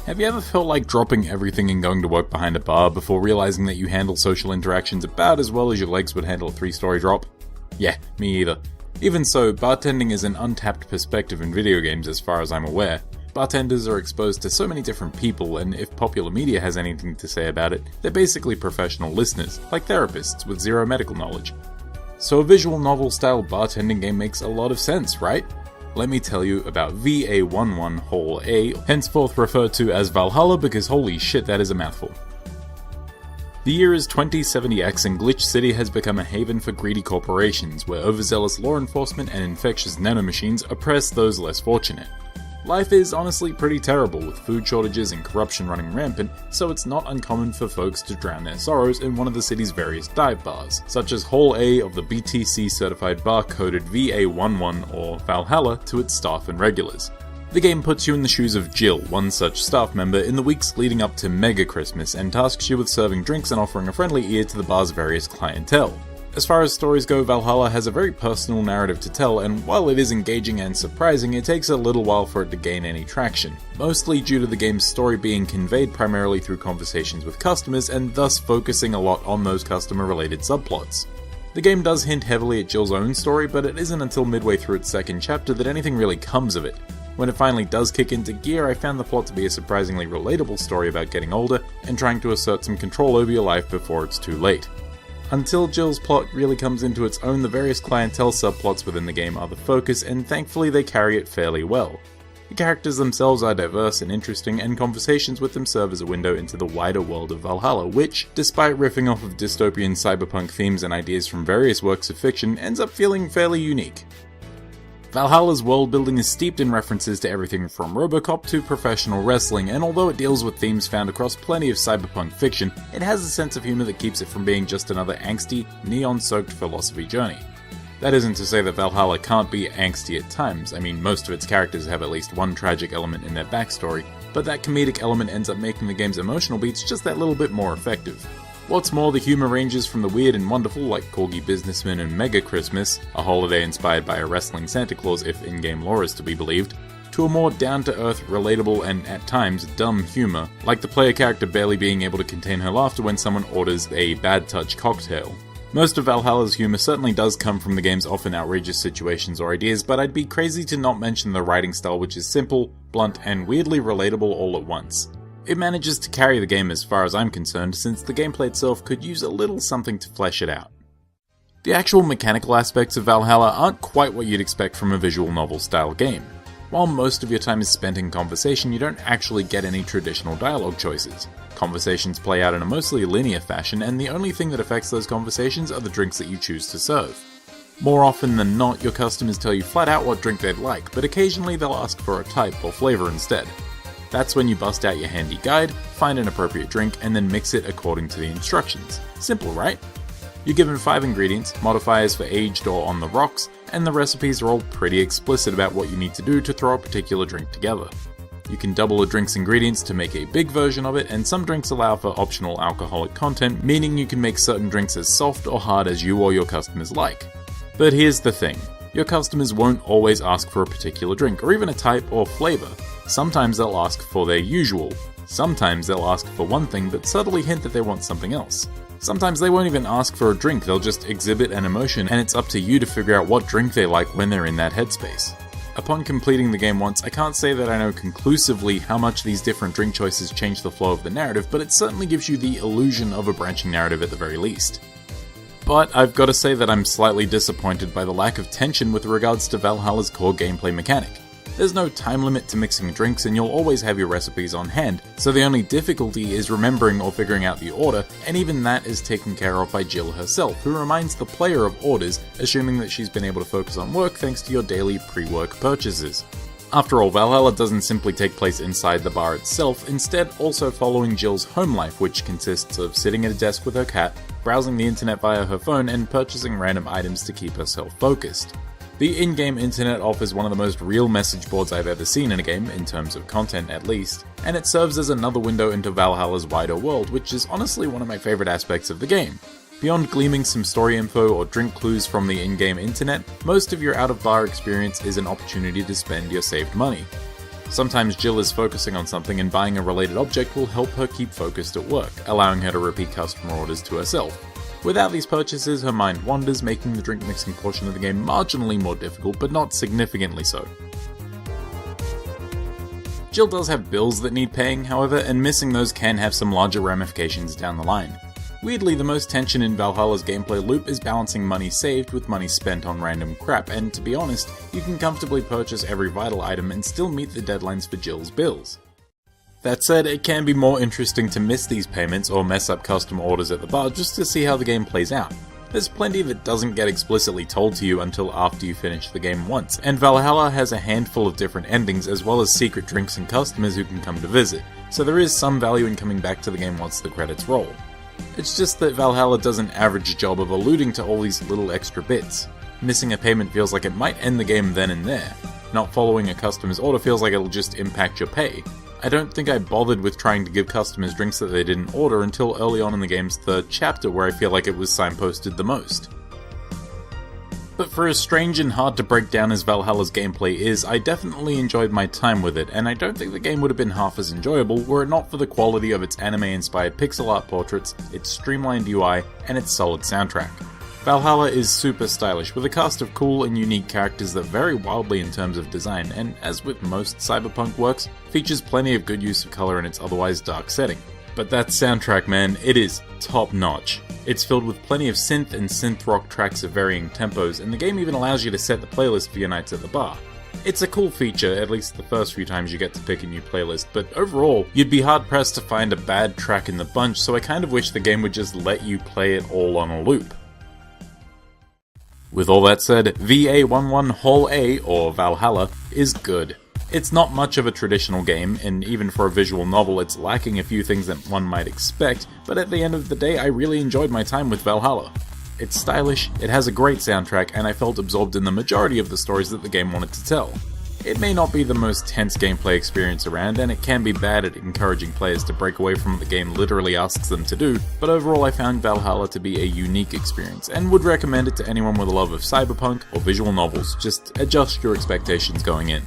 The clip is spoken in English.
Have you ever felt like dropping everything and going to work behind a bar before realizing that you handle social interactions about as well as your legs would handle a 3-story drop? Yeah, me either. Even so, bartending is an untapped perspective in video games as far as I'm aware. Bartenders are exposed to so many different people, and if popular media has anything to say about it, they're basically professional listeners, like therapists with zero medical knowledge. So a visual novel style bartending game makes a lot of sense, right? Let me tell you about VA11 Hall A, henceforth referred to as Valhalla because holy shit that is a mouthful. The year is 2070X and Glitch City has become a haven for greedy corporations, where overzealous law enforcement and infectious nanomachines oppress those less fortunate. Life is honestly pretty terrible, with food shortages and corruption running rampant, so it's not uncommon for folks to drown their sorrows in one of the city's various dive bars, such as Hall A of the BTC certified bar coded VA11 or Valhalla to its staff and regulars. The game puts you in the shoes of Jill, one such staff member, in the weeks leading up to Mega Christmas and tasks you with serving drinks and offering a friendly ear to the bar's various clientele. As far as stories go, Valhalla has a very personal narrative to tell, and while it is engaging and surprising, it takes a little while for it to gain any traction, mostly due to the game's story being conveyed primarily through conversations with customers and thus focusing a lot on those customer-related subplots. The game does hint heavily at Jill's own story, but it isn't until midway through its second chapter that anything really comes of it. When it finally does kick into gear, I found the plot to be a surprisingly relatable story about getting older and trying to assert some control over your life before it's too late. Until Jill's plot really comes into its own, the various clientele subplots within the game are the focus, and thankfully they carry it fairly well. The characters themselves are diverse and interesting, and conversations with them serve as a window into the wider world of Valhalla, which, despite riffing off of dystopian cyberpunk themes and ideas from various works of fiction, ends up feeling fairly unique. Valhalla's world building is steeped in references to everything from RoboCop to professional wrestling, and although it deals with themes found across plenty of cyberpunk fiction, it has a sense of humor that keeps it from being just another angsty, neon-soaked philosophy journey. That isn't to say that Valhalla can't be angsty at times. I mean, most of its characters have at least one tragic element in their backstory, but that comedic element ends up making the game's emotional beats just that little bit more effective. What's more, the humor ranges from the weird and wonderful, like Corgi Businessman and Mega Christmas, a holiday inspired by a wrestling Santa Claus if in-game lore is to be believed, to a more down-to-earth, relatable, and at times dumb humor, like the player character barely being able to contain her laughter when someone orders a bad touch cocktail. Most of Valhalla's humor certainly does come from the game's often outrageous situations or ideas, but I'd be crazy to not mention the writing style, which is simple, blunt, and weirdly relatable all at once. It manages to carry the game as far as I'm concerned, since the gameplay itself could use a little something to flesh it out. The actual mechanical aspects of Valhalla aren't quite what you'd expect from a visual novel style game. While most of your time is spent in conversation, you don't actually get any traditional dialogue choices. Conversations play out in a mostly linear fashion, and the only thing that affects those conversations are the drinks that you choose to serve. More often than not, your customers tell you flat out what drink they'd like, but occasionally they'll ask for a type or flavor instead. That's when you bust out your handy guide, find an appropriate drink, and then mix it according to the instructions. Simple, right? You're given 5 ingredients, modifiers for aged or on the rocks, and the recipes are all pretty explicit about what you need to do to throw a particular drink together. You can double a drink's ingredients to make a big version of it, and some drinks allow for optional alcoholic content, meaning you can make certain drinks as soft or hard as you or your customers like. But here's the thing. Your customers won't always ask for a particular drink, or even a type or flavor. Sometimes they'll ask for their usual. Sometimes they'll ask for one thing but subtly hint that they want something else. Sometimes they won't even ask for a drink, they'll just exhibit an emotion, and it's up to you to figure out what drink they like when they're in that headspace. Upon completing the game once, I can't say that I know conclusively how much these different drink choices change the flow of the narrative, but it certainly gives you the illusion of a branching narrative at the very least. But I've got to say that I'm slightly disappointed by the lack of tension with regards to Valhalla's core gameplay mechanic. There's no time limit to mixing drinks, and you'll always have your recipes on hand, so the only difficulty is remembering or figuring out the order, and even that is taken care of by Jill herself, who reminds the player of orders, assuming that she's been able to focus on work thanks to your daily pre-work purchases. After all, Valhalla doesn't simply take place inside the bar itself, instead also following Jill's home life, which consists of sitting at a desk with her cat, browsing the internet via her phone, and purchasing random items to keep herself focused. The in-game internet offers one of the most real message boards I've ever seen in a game, in terms of content at least, and it serves as another window into Valhalla's wider world, which is honestly one of my favorite aspects of the game. Beyond gleaming some story info or drink clues from the in-game internet, most of your out-of-bar experience is an opportunity to spend your saved money. Sometimes Jill is focusing on something and buying a related object will help her keep focused at work, allowing her to repeat customer orders to herself. Without these purchases, her mind wanders, making the drink mixing portion of the game marginally more difficult, but not significantly so. Jill does have bills that need paying, however, and missing those can have some larger ramifications down the line. Weirdly, the most tension in Valhalla's gameplay loop is balancing money saved with money spent on random crap, and to be honest, you can comfortably purchase every vital item and still meet the deadlines for Jill's bills. That said, it can be more interesting to miss these payments or mess up custom orders at the bar just to see how the game plays out. There's plenty that doesn't get explicitly told to you until after you finish the game once, and Valhalla has a handful of different endings as well as secret drinks and customers who can come to visit, so there is some value in coming back to the game once the credits roll. It's just that Valhalla does an average job of alluding to all these little extra bits. Missing a payment feels like it might end the game then and there. Not following a customer's order feels like it'll just impact your pay. I don't think I bothered with trying to give customers drinks that they didn't order until early on in the game's third chapter, where I feel like it was signposted the most. But for as strange and hard to break down as Valhalla's gameplay is, I definitely enjoyed my time with it, and I don't think the game would have been half as enjoyable were it not for the quality of its anime-inspired pixel art portraits, its streamlined UI, and its solid soundtrack. Valhalla is super stylish, with a cast of cool and unique characters that vary wildly in terms of design, and as with most cyberpunk works, features plenty of good use of color in its otherwise dark setting. But that soundtrack, man, it is top-notch. It's filled with plenty of synth and synth rock tracks of varying tempos, and the game even allows you to set the playlist for your nights at the bar. It's a cool feature, at least the first few times you get to pick a new playlist, but overall, you'd be hard-pressed to find a bad track in the bunch, so I kind of wish the game would just let you play it all on a loop. With all that said, VA11 Hall A, or Valhalla, is good. It's not much of a traditional game, and even for a visual novel it's lacking a few things that one might expect, but at the end of the day I really enjoyed my time with Valhalla. It's stylish, it has a great soundtrack, and I felt absorbed in the majority of the stories that the game wanted to tell. It may not be the most tense gameplay experience around, and it can be bad at encouraging players to break away from what the game literally asks them to do, but overall I found Valhalla to be a unique experience, and would recommend it to anyone with a love of cyberpunk or visual novels. Just adjust your expectations going in.